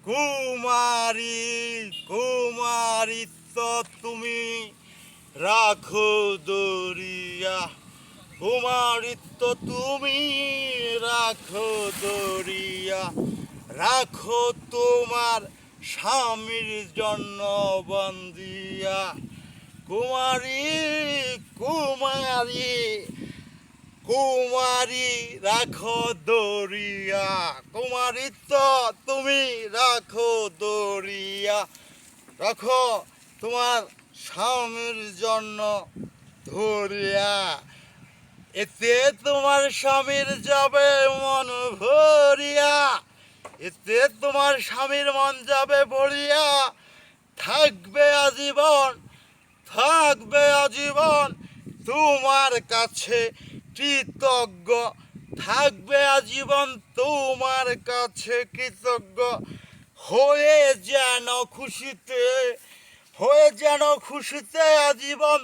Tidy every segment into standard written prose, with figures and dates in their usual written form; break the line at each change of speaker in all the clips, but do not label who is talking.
কুমারী কুমারিত্ব তুমি রাখো দরিয়া, কুমারিত্ব তুমি রাখো দরিয়া, রাখো তোমার স্বামীর জন্য বন্দিয়া। কুমারী কুমারী কুমারী রাখো দরিয়া, কুমারিত্ব তুমি রাখো দরিয়া, রাখো তোমার স্বামীর জন্য ধরিয়া। এতে তোমার স্বামীর যাবে মন ভরিয়া, এতে তোমার স্বামীর মন যাবে ভরিয়া। থাকবে আজীবন, থাকবে আজীবন তোমার কাছে কৃতজ্ঞ, থাকবে আজীবন তোমার কাছে কৃতজ্ঞ। হয়ে যেন খুশিতে, হয়ে যেন খুশিতে আজীবন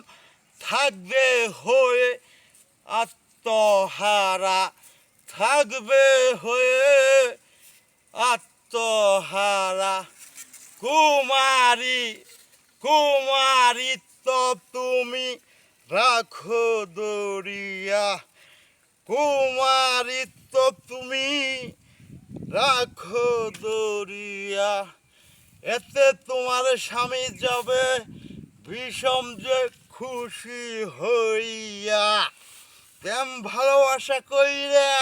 থাকবে হয়ে আত্মহারা, থাকবে হয়ে আত্মহারা। কুমারী কুমারিত্ব তুমি রাখো দরিয়া, কুমারিত্ব তুমি রাখো দরিয়া। এতে তোমার স্বামী যাবে বিষম যে খুশি হইয়া। প্রেম ভালোবাসা কইরা,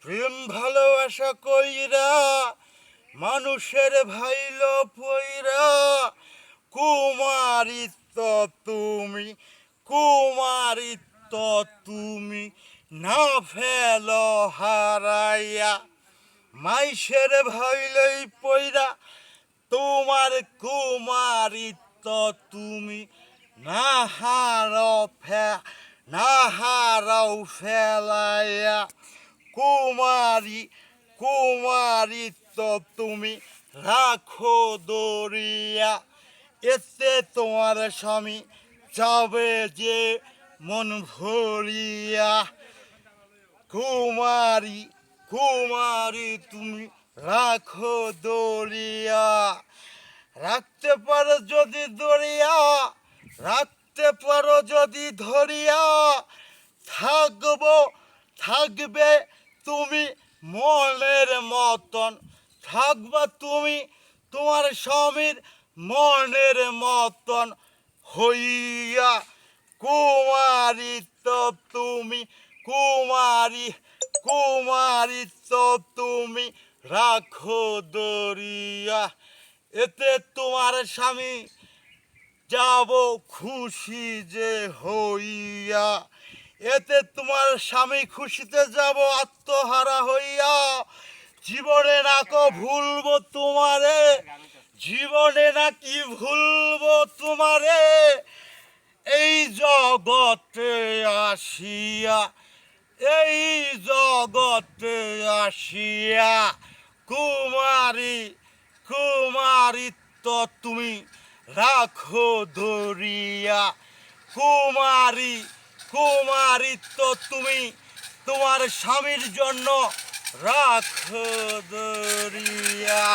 প্রেম ভালোবাসা কইরা মানুষের ভাইল পইরা। কুমারিত্ব তুমি, কুমারিত্ব তুমি না ফেল হারাইয়া। মাইসের ভাইলই পইরা তোমার কুমারিত্ব তুমি না হারাও ফেলাইয়া। কুমারী কুমারিত্ব তুমি রাখো দরিয়া, এতে তোমার স্বামী যাবে যে মন ভরিয়া। কুমারী কুমারী তুমি রাখো দরিয়া, রাখতে পারো যদি দরিয়া, রাখতে পারো যদি ধরিয়া। থাকবো থাকবে তুমি মনের মতন, থাকবা তুমি তোমার স্বামীর মনের মতন হইয়া। কুমারিত্ব তুমি, কুমারী কুমারিত্ব তুমি রাখো দরিয়া, এতে তোমার স্বামী যাব খুশি যে হইয়া। এতে তোমার স্বামী খুশিতে যাব আত্মহারা হইয়া। জীবনে নাকো ভুলবো তোমারে, জীবনে নাকি ভুলবো তোমারে, এই জগতে আসিয়া, এই জগতে আসিয়া। কুমারী কুমারিত্ব তুমি রাখো দরিয়া, কুমারী কুমারিত্ব তুমি তোমার স্বামীর জন্য রাখো দরিয়া।